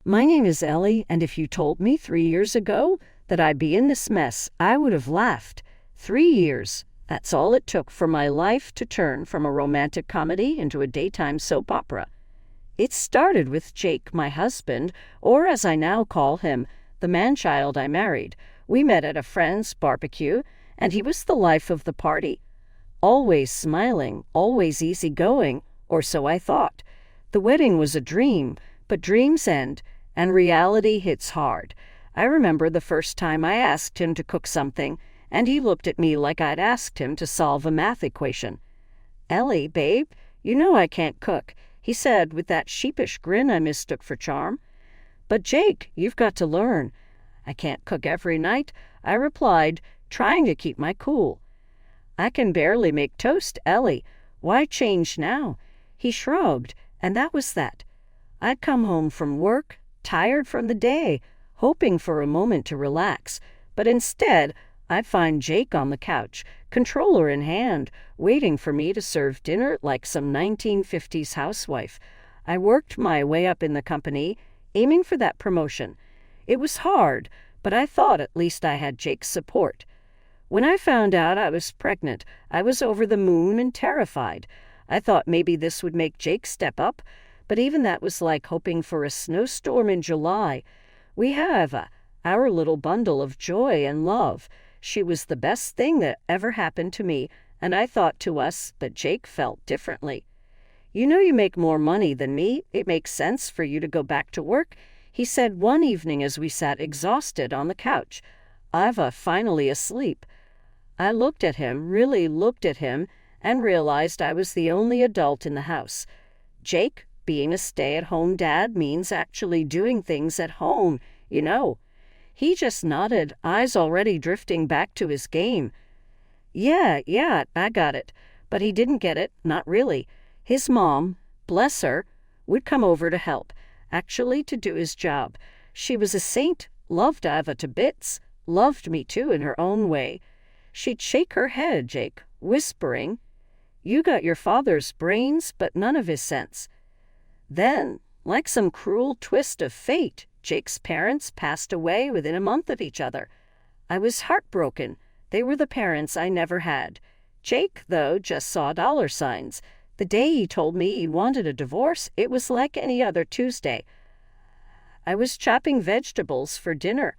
My name is Ellie, and if you told me 3 years ago that I'd be in this mess, I would have laughed. 3 years. That's all it took for my life to turn from a romantic comedy into a daytime soap opera. It started with Jake, my husband, or as I now call him, the man-child I married. We met at a friend's barbecue, and he was the life of the party. Always smiling, always easygoing, or so I thought. The wedding was a dream, but dreams end, and reality hits hard. I remember the first time I asked him to cook something, and he looked at me like I'd asked him to solve a math equation. "Ellie, babe, you know I can't cook," he said with that sheepish grin I mistook for charm. "But Jake, you've got to learn." "I can't cook every night," I replied, trying to keep my cool. "I can barely make toast, Ellie. Why change now?" He shrugged, and that was that. I'd come home from work, tired from the day, hoping for a moment to relax, but instead I'd find Jake on the couch, controller in hand, waiting for me to serve dinner like some 1950s housewife. I worked my way up in the company, aiming for that promotion. It was hard, but I thought at least I had Jake's support. When I found out I was pregnant, I was over the moon and terrified. I thought maybe this would make Jake step up, but even that was like hoping for a snowstorm in July. We have our little bundle of joy and love. She was the best thing that ever happened to me, and I thought to us, but Jake felt differently. "You know you make more money than me. It makes sense for you to go back to work," he said one evening as we sat exhausted on the couch. Iva finally asleep. I looked at him, really looked at him, and realized I was the only adult in the house. Jake, being a stay-at-home dad means actually doing things at home, you know. He just nodded, eyes already drifting back to his game. Yeah, I got it. But he didn't get it, not really. His mom, bless her, would come over to help, actually to do his job. She was a saint, loved Iva to bits, loved me too in her own way. She'd shake her head, Jake, whispering, "You got your father's brains, but none of his sense." Then, like some cruel twist of fate, Jake's parents passed away within a month of each other. I was heartbroken. They were the parents I never had. Jake, though, just saw dollar signs. The day he told me he wanted a divorce, it was like any other Tuesday. I was chopping vegetables for dinner.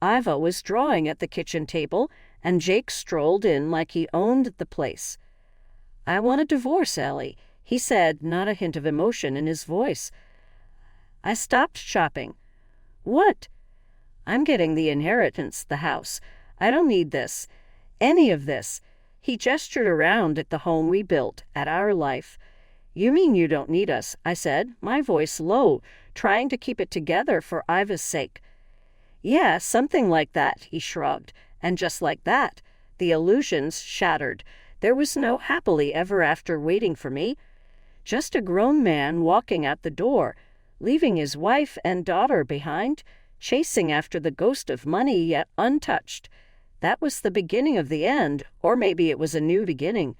Iva was drawing at the kitchen table, and Jake strolled in like he owned the place. "I want a divorce, Ellie," he said, not a hint of emotion in his voice. I stopped chopping. "What?" "I'm getting the inheritance, the house. I don't need this. Any of this." He gestured around at the home we built, at our life. "You mean you don't need us?" I said, my voice low, trying to keep it together for Iva's sake. "Yeah, something like that," he shrugged. And just like that, the illusions shattered. There was no happily ever after waiting for me. Just a grown man walking out the door, leaving his wife and daughter behind, chasing after the ghost of money yet untouched. That was the beginning of the end, or maybe it was a new beginning.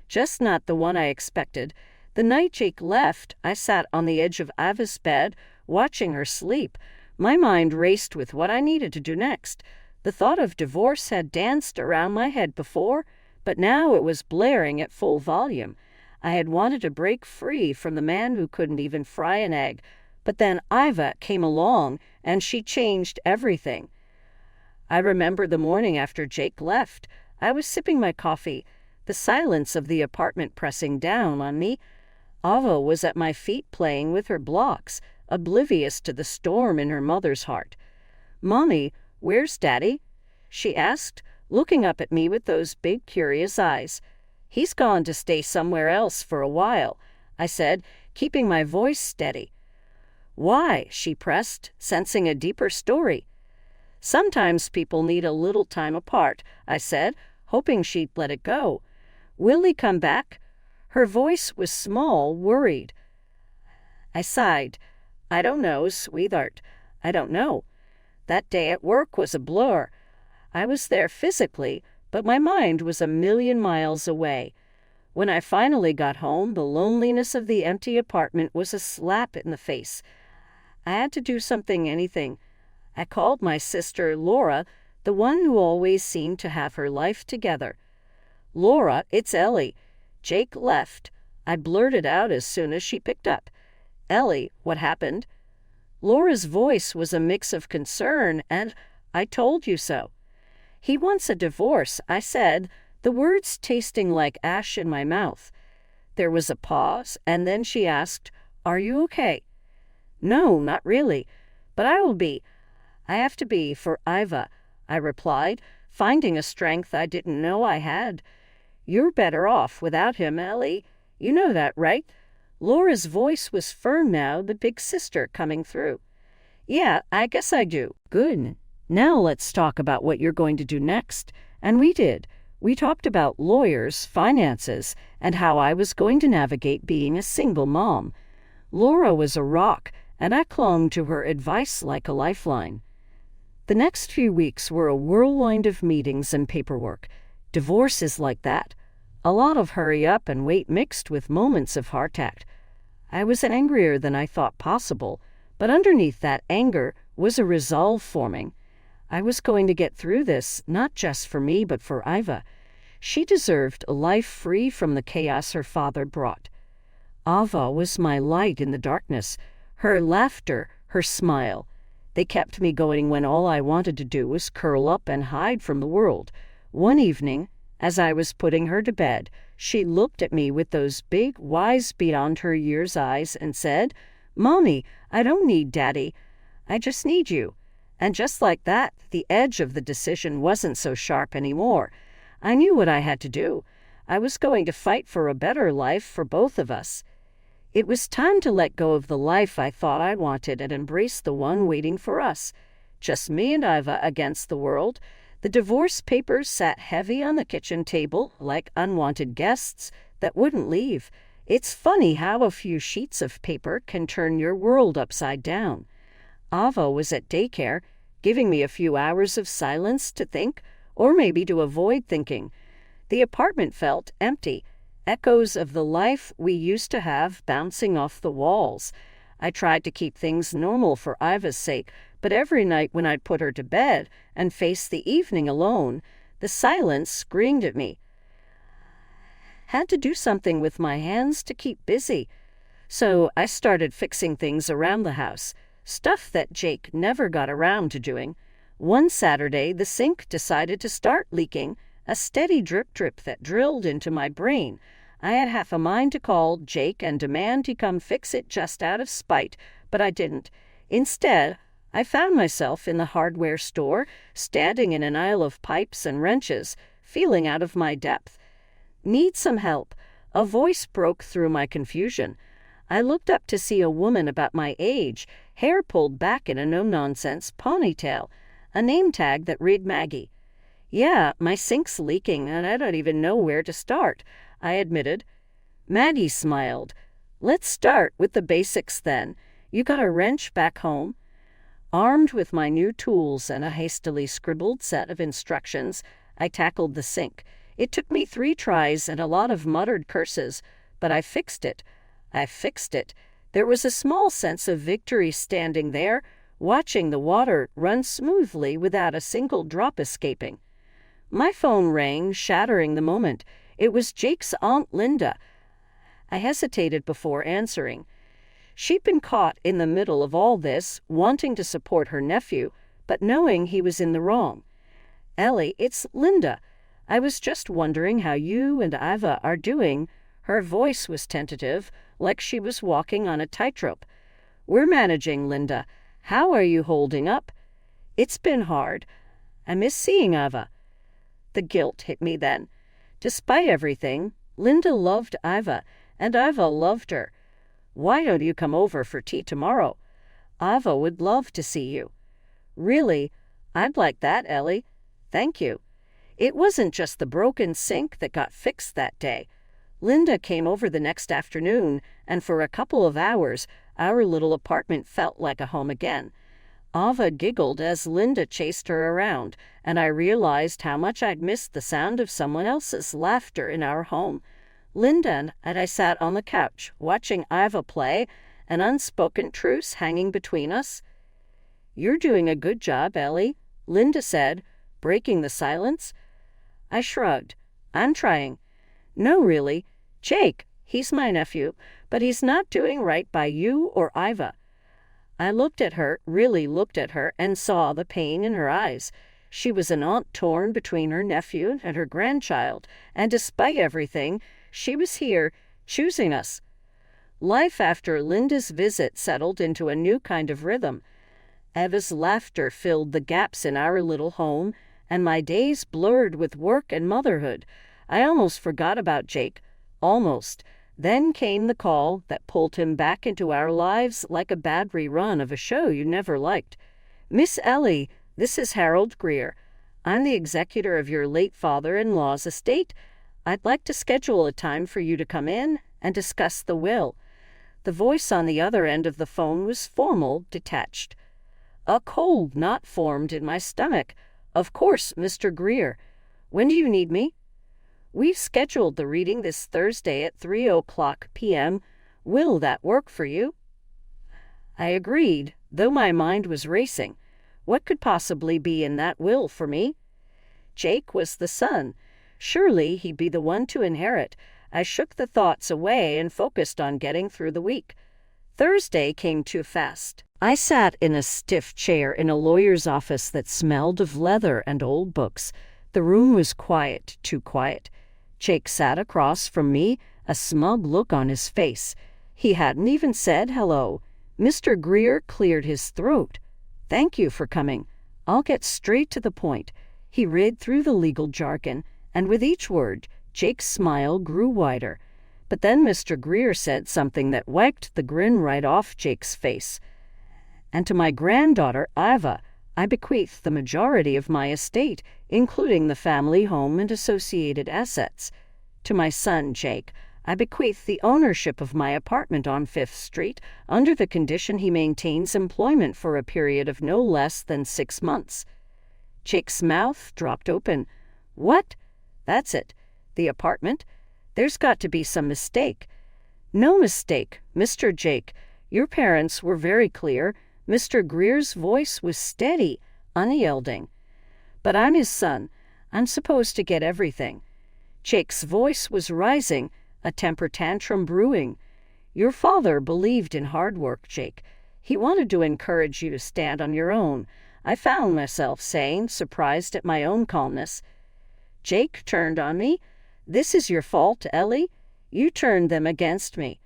Just not the one I expected. The night Jake left, I sat on the edge of Iva's bed, watching her sleep. My mind raced with what I needed to do next. The thought of divorce had danced around my head before, but now it was blaring at full volume. I had wanted to break free from the man who couldn't even fry an egg. But then Iva came along, and she changed everything. I remember the morning after Jake left. I was sipping my coffee, the silence of the apartment pressing down on me. Ava was at my feet playing with her blocks, oblivious to the storm in her mother's heart. "Mommy, where's Daddy?" she asked, looking up at me with those big, curious eyes. "He's gone to stay somewhere else for a while," I said, keeping my voice steady. "Why?" she pressed, sensing a deeper story. "Sometimes people need a little time apart," I said, hoping she'd let it go. "Will he come back?" Her voice was small, worried. I sighed. "I don't know, sweetheart. I don't know." That day at work was a blur. I was there physically, but my mind was a million miles away. When I finally got home, the loneliness of the empty apartment was a slap in the face. I had to do anything. I called my sister Laura, the one who always seemed to have her life together. "Laura, it's Ellie. Jake left," I blurted out as soon as she picked up. "Ellie, what happened?" Laura's voice was a mix of concern and, "I told you so." "He wants a divorce," I said, the words tasting like ash in my mouth. There was a pause, and then she asked, "Are you okay?" "No, not really, but I will be. I have to be for Iva," I replied, finding a strength I didn't know I had. "You're better off without him, Ellie. You know that, right?" Laura's voice was firm now, the big sister coming through. "Yeah, I guess I do." "Good. Now let's talk about what you're going to do next." And we did. We talked about lawyers, finances, and how I was going to navigate being a single mom. Laura was a rock, and I clung to her advice like a lifeline. The next few weeks were a whirlwind of meetings and paperwork. Divorce is like that. A lot of hurry up and wait mixed with moments of hardtack. I was angrier than I thought possible, but underneath that anger was a resolve forming. I was going to get through this, not just for me, but for Iva. She deserved a life free from the chaos her father brought. Ava was my light in the darkness, her laughter, her smile. They kept me going when all I wanted to do was curl up and hide from the world. One evening, as I was putting her to bed, she looked at me with those big, wise beyond her years eyes and said, "Mommy, I don't need Daddy. I just need you." And just like that, the edge of the decision wasn't so sharp anymore. I knew what I had to do. I was going to fight for a better life for both of us. It was time to let go of the life I thought I wanted and embrace the one waiting for us. Just me and Iva against the world. The divorce papers sat heavy on the kitchen table like unwanted guests that wouldn't leave. It's funny how a few sheets of paper can turn your world upside down. Ava was at daycare, giving me a few hours of silence to think, or maybe to avoid thinking. The apartment felt empty, echoes of the life we used to have bouncing off the walls. I tried to keep things normal for Iva's sake, but every night when I'd put her to bed and face the evening alone, the silence screamed at me. Had to do something with my hands to keep busy. So I started fixing things around the house. Stuff that Jake never got around to doing. One Saturday, the sink decided to start leaking, a steady drip that drilled into my brain. I had half a mind to call Jake and demand he come fix it just out of spite, but I didn't. Instead, I found myself in the hardware store, standing in an aisle of pipes and wrenches, feeling out of my depth. "Need some help." A voice broke through my confusion. I looked up to see a woman about my age, hair pulled back in a no-nonsense ponytail, a name tag that read Maggie. "Yeah, my sink's leaking, and I don't even know where to start," I admitted. Maggie smiled. "Let's start with the basics then. You got a wrench back home?" Armed with my new tools and a hastily scribbled set of instructions, I tackled the sink. It took me 3 tries and a lot of muttered curses, but I fixed it. There was a small sense of victory standing there, watching the water run smoothly without a single drop escaping. My phone rang, shattering the moment. It was Jake's Aunt Linda. I hesitated before answering. She'd been caught in the middle of all this, wanting to support her nephew, but knowing he was in the wrong. "Ellie, it's Linda. I was just wondering how you and Iva are doing." Her voice was tentative, like she was walking on a tightrope. "We're managing, Linda. How are you holding up?" "It's been hard. I miss seeing Iva." The guilt hit me then. Despite everything, Linda loved Iva, and Iva loved her. "Why don't you come over for tea tomorrow? Iva would love to see you." "Really? I'd like that, Ellie. Thank you." It wasn't just the broken sink that got fixed that day. Linda came over the next afternoon, and for a couple of hours, our little apartment felt like a home again. Ava giggled as Linda chased her around, and I realized how much I'd missed the sound of someone else's laughter in our home. Linda and I sat on the couch, watching Iva play, an unspoken truce hanging between us? "You're doing a good job, Ellie," Linda said, breaking the silence. I shrugged. "I'm trying." "No, really. Jake, he's my nephew, but he's not doing right by you or Iva." I looked at her, really looked at her, and saw the pain in her eyes. She was an aunt torn between her nephew and her grandchild, and despite everything, she was here, choosing us. Life after Linda's visit settled into a new kind of rhythm. Eva's laughter filled the gaps in our little home, and my days blurred with work and motherhood. I almost forgot about Jake. Almost. Then came the call that pulled him back into our lives like a bad rerun of a show you never liked. "Miss Ellie, this is Harold Greer. I'm the executor of your late father-in-law's estate. I'd like to schedule a time for you to come in and discuss the will." The voice on the other end of the phone was formal, detached. A cold knot formed in my stomach. "Of course, Mr. Greer. When do you need me?" "We've scheduled the reading this Thursday at 3:00 p.m. Will that work for you?" I agreed, though my mind was racing. What could possibly be in that will for me? Jake was the son. Surely he'd be the one to inherit. I shook the thoughts away and focused on getting through the week. Thursday came too fast. I sat in a stiff chair in a lawyer's office that smelled of leather and old books. The room was quiet, too quiet. Jake sat across from me, a smug look on his face. He hadn't even said hello. Mr. Greer cleared his throat. "Thank you for coming. I'll get straight to the point." He read through the legal jargon, and with each word, Jake's smile grew wider. But then Mr. Greer said something that wiped the grin right off Jake's face. "And to my granddaughter, Iva, I bequeath the majority of my estate, including the family home and associated assets. To my son, Jake, I bequeath the ownership of my apartment on 5th Street under the condition he maintains employment for a period of no less than 6 months." Jake's mouth dropped open. "What? That's it. The apartment? There's got to be some mistake." "No mistake, Mr. Jake. Your parents were very clear." Mr. Greer's voice was steady, unyielding. "But I'm his son. I'm supposed to get everything." Jake's voice was rising, a temper tantrum brewing. "Your father believed in hard work, Jake. He wanted to encourage you to stand on your own," I found myself saying, surprised at my own calmness. Jake turned on me. "This is your fault, Ellie. You turned them against me."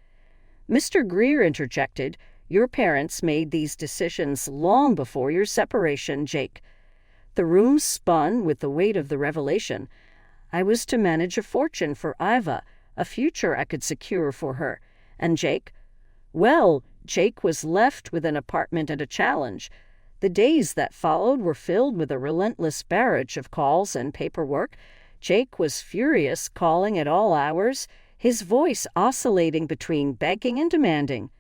Mr. Greer interjected. "Your parents made these decisions long before your separation, Jake." The room spun with the weight of the revelation. I was to manage a fortune for Iva, a future I could secure for her. And Jake? Well, Jake was left with an apartment and a challenge. The days that followed were filled with a relentless barrage of calls and paperwork. Jake was furious, calling at all hours, his voice oscillating between begging and demanding.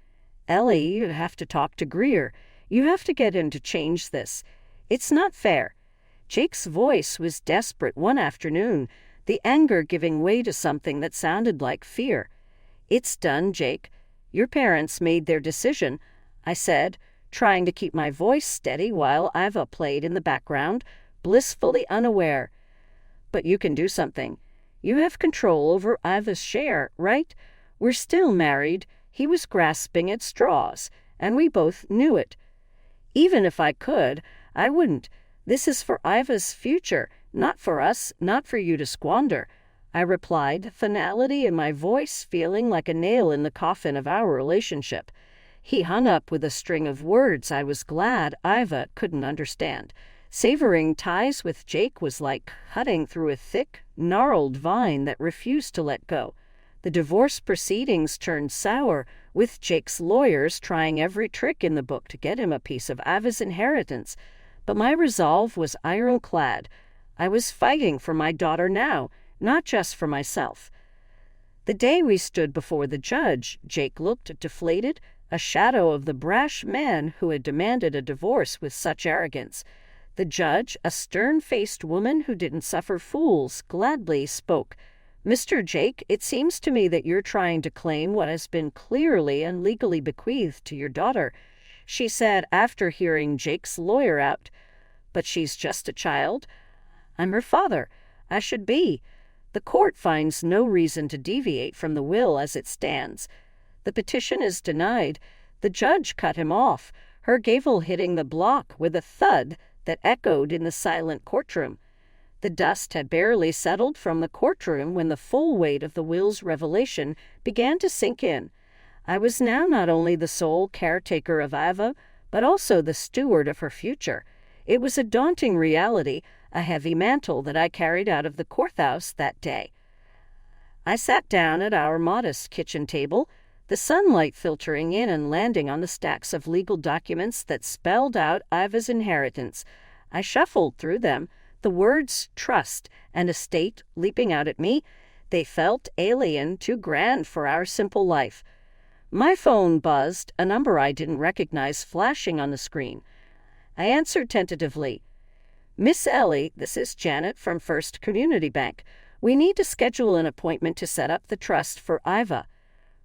"Ellie, you have to talk to Greer. You have to get him to change this. It's not fair." Jake's voice was desperate one afternoon, the anger giving way to something that sounded like fear. "It's done, Jake. Your parents made their decision," I said, trying to keep my voice steady while Iva played in the background, blissfully unaware. "But you can do something. You have control over Iva's share, right? We're still married." He was grasping at straws, and we both knew it. "Even if I could, I wouldn't. This is for Iva's future, not for us, not for you to squander," I replied, finality in my voice feeling like a nail in the coffin of our relationship. He hung up with a string of words I was glad Iva couldn't understand. Savoring ties with Jake was like cutting through a thick, gnarled vine that refused to let go. The divorce proceedings turned sour, with Jake's lawyers trying every trick in the book to get him a piece of Iva's inheritance. But my resolve was ironclad. I was fighting for my daughter now, not just for myself. The day we stood before the judge, Jake looked deflated, a shadow of the brash man who had demanded a divorce with such arrogance. The judge, a stern-faced woman who didn't suffer fools, gladly spoke. Mr. Jake, it seems to me that you're trying to claim what has been clearly and legally bequeathed to your daughter, she said after hearing Jake's lawyer out. But she's just a child. I'm her father. I should be. The court finds no reason to deviate from the will as it stands. The petition is denied. The judge cut him off, her gavel hitting the block with a thud that echoed in the silent courtroom. The dust had barely settled from the courtroom when the full weight of the will's revelation began to sink in. I was now not only the sole caretaker of Iva, but also the steward of her future. It was a daunting reality, a heavy mantle that I carried out of the courthouse that day. I sat down at our modest kitchen table, the sunlight filtering in and landing on the stacks of legal documents that spelled out Iva's inheritance. I shuffled through them, the words trust and estate leaping out at me. They felt alien, too grand for our simple life. My phone buzzed, a number I didn't recognize flashing on the screen. I answered tentatively. Miss Ellie, this is Janet from First Community Bank. We need to schedule an appointment to set up the trust for Iva.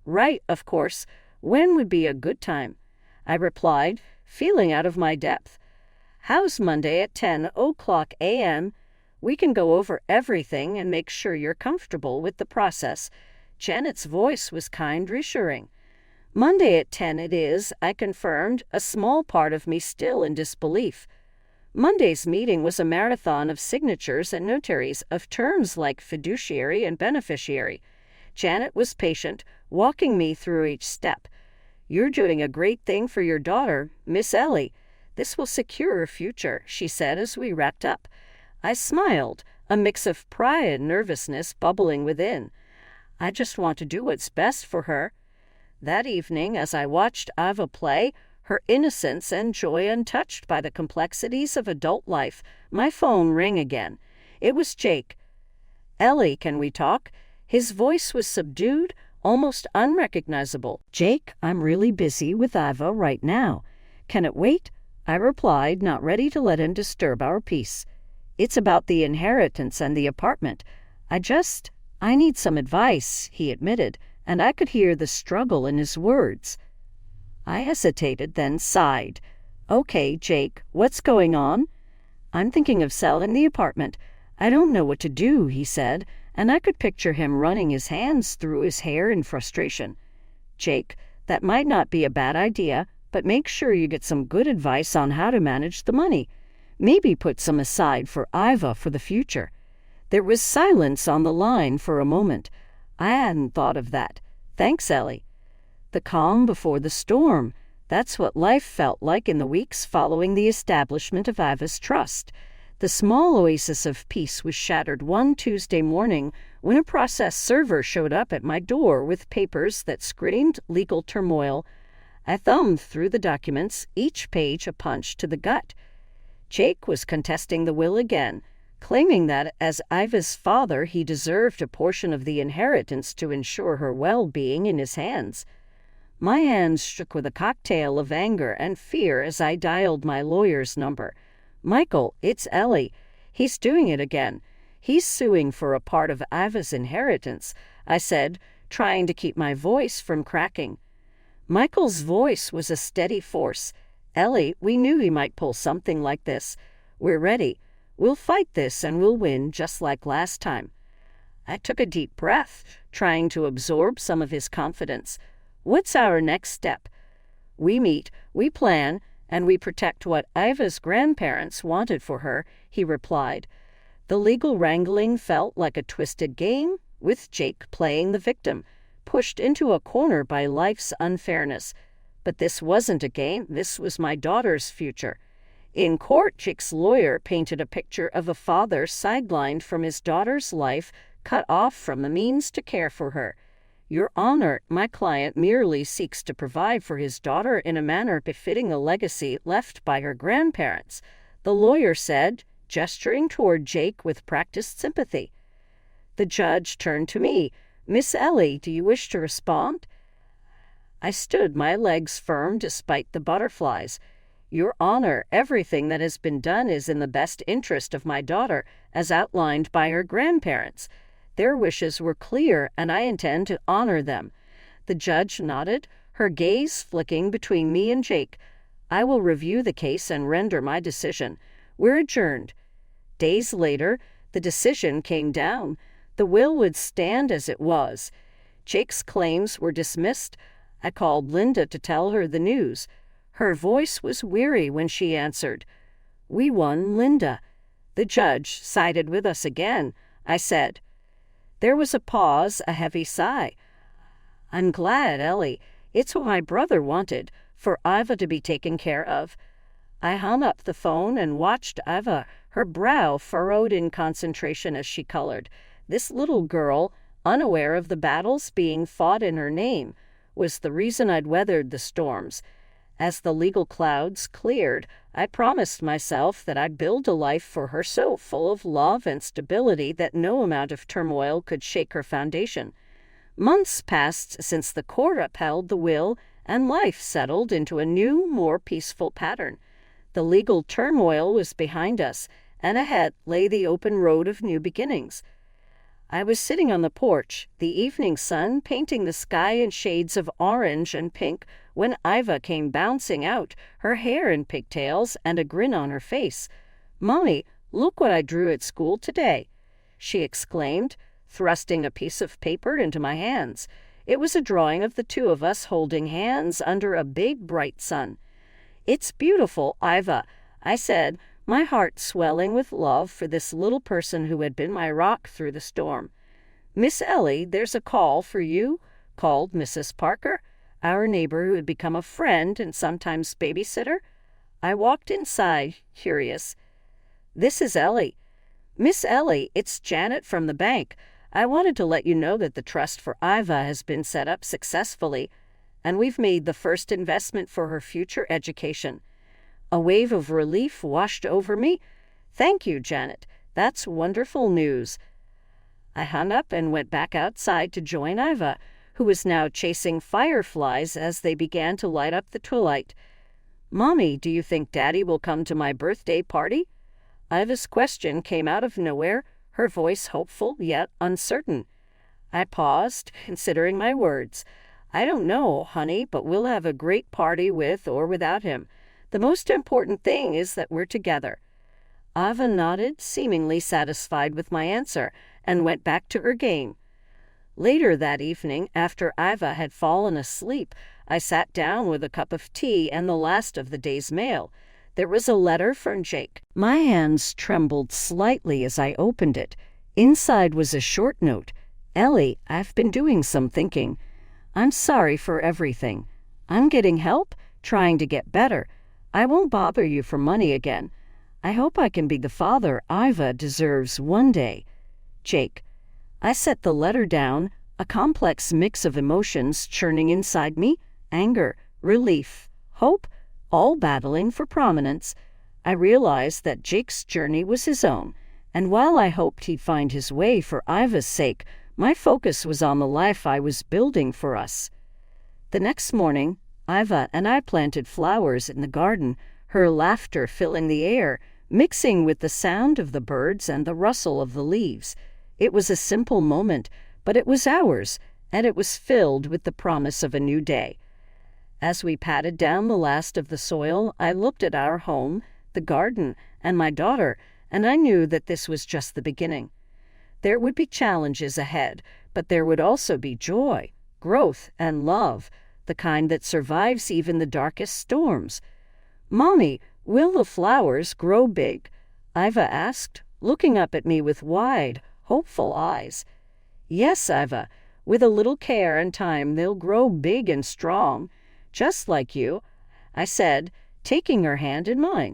Right, of course. When would be a good time? I replied, feeling out of my depth. How's Monday at 10:00 a.m.? We can go over everything and make sure you're comfortable with the process. Janet's voice was kind, reassuring. Monday at 10 it is, I confirmed, a small part of me still in disbelief. Monday's meeting was a marathon of signatures and notaries of terms like fiduciary and beneficiary. Janet was patient, walking me through each step. You're doing a great thing for your daughter, Miss Ellie. This will secure her future, she said as we wrapped up. I smiled, a mix of pride and nervousness bubbling within. I just want to do what's best for her. That evening, as I watched Iva play, her innocence and joy untouched by the complexities of adult life, my phone rang again. It was Jake. Ellie, can we talk? His voice was subdued, almost unrecognizable. Jake, I'm really busy with Iva right now. Can it wait? I replied, not ready to let him disturb our peace. It's about the inheritance and the apartment. I need some advice, he admitted, and I could hear the struggle in his words. I hesitated, then sighed. Okay, Jake, what's going on? I'm thinking of selling the apartment. I don't know what to do, he said, and I could picture him running his hands through his hair in frustration. Jake, that might not be a bad idea, but make sure you get some good advice on how to manage the money. Maybe put some aside for Iva for the future. There was silence on the line for a moment. I hadn't thought of that. Thanks, Ellie. The calm before the storm. That's what life felt like in the weeks following the establishment of Iva's trust. The small oasis of peace was shattered one Tuesday morning when a process server showed up at my door with papers that screamed legal turmoil. I thumbed through the documents, each page a punch to the gut. Jake was contesting the will again, claiming that as Iva's father he deserved a portion of the inheritance to ensure her well-being in his hands. My hands shook with a cocktail of anger and fear as I dialed my lawyer's number. Michael, it's Ellie. He's doing it again. He's suing for a part of Iva's inheritance, I said, trying to keep my voice from cracking. Michael's voice was a steady force. Ellie, we knew he might pull something like this. We're ready. We'll fight this and we'll win just like last time. I took a deep breath, trying to absorb some of his confidence. What's our next step? We meet, we plan, and we protect what Iva's grandparents wanted for her, he replied. The legal wrangling felt like a twisted game, with Jake playing the victim, pushed into a corner by life's unfairness. But this wasn't a game, this was my daughter's future. In court, Jake's lawyer painted a picture of a father sidelined from his daughter's life, cut off from the means to care for her. Your Honor, my client merely seeks to provide for his daughter in a manner befitting the legacy left by her grandparents, the lawyer said, gesturing toward Jake with practiced sympathy. The judge turned to me. Miss Ellie, do you wish to respond? I stood, my legs firm despite the butterflies. Your Honor, everything that has been done is in the best interest of my daughter, as outlined by her grandparents. Their wishes were clear, and I intend to honor them." The judge nodded, her gaze flicking between me and Jake. "I will review the case and render my decision. We're adjourned." Days later, the decision came down. The will would stand as it was. Jake's claims were dismissed. I called Linda to tell her the news. Her voice was weary when she answered. "We won, Linda." The judge sided with us again. I said. There was a pause, a heavy sigh. "I'm glad, Ellie. It's what my brother wanted, for Iva to be taken care of." I hung up the phone and watched Iva, her brow furrowed in concentration as she colored. This little girl, unaware of the battles being fought in her name, was the reason I'd weathered the storms. As the legal clouds cleared, I promised myself that I'd build a life for her so full of love and stability that no amount of turmoil could shake her foundation. Months passed since the court upheld the will, and life settled into a new, more peaceful pattern. The legal turmoil was behind us, and ahead lay the open road of new beginnings. I was sitting on the porch, the evening sun painting the sky in shades of orange and pink, when Iva came bouncing out, her hair in pigtails and a grin on her face. "Mommy, look what I drew at school today," she exclaimed, thrusting a piece of paper into my hands. It was a drawing of the two of us holding hands under a big, bright sun. "It's beautiful, Iva," I said, my heart swelling with love for this little person who had been my rock through the storm. "Miss Ellie, there's a call for you," called Mrs. Parker, our neighbor who had become a friend and sometimes babysitter. I walked inside, curious. "This is Ellie." "Miss Ellie, it's Janet from the bank. I wanted to let you know that the trust for Iva has been set up successfully, and we've made the first investment for her future education." A wave of relief washed over me. "Thank you, Janet. That's wonderful news." I hung up and went back outside to join Iva, who was now chasing fireflies as they began to light up the twilight. "Mommy, do you think Daddy will come to my birthday party?" Iva's question came out of nowhere, her voice hopeful yet uncertain. I paused, considering my words. "I don't know, honey, but we'll have a great party with or without him. The most important thing is that we're together." Iva nodded, seemingly satisfied with my answer, and went back to her game. Later that evening, after Iva had fallen asleep, I sat down with a cup of tea and the last of the day's mail. There was a letter from Jake. My hands trembled slightly as I opened it. Inside was a short note. "Ellie, I've been doing some thinking. I'm sorry for everything. I'm getting help, trying to get better. I won't bother you for money again. I hope I can be the father Iva deserves one day. Jake." I set the letter down, a complex mix of emotions churning inside me, anger, relief, hope, all battling for prominence. I realized that Jake's journey was his own, and while I hoped he'd find his way for Iva's sake, my focus was on the life I was building for us. The next morning, Iva and I planted flowers in the garden, her laughter filling the air, mixing with the sound of the birds and the rustle of the leaves. It was a simple moment, but it was ours, and it was filled with the promise of a new day. As we patted down the last of the soil, I looked at our home, the garden, and my daughter, and I knew that this was just the beginning. There would be challenges ahead, but there would also be joy, growth, and love, the kind that survives even the darkest storms. "Mommy, will the flowers grow big?" Iva asked, looking up at me with wide, hopeful eyes. "Yes, Iva. With a little care and time, they'll grow big and strong, just like you," I said, taking her hand in mine.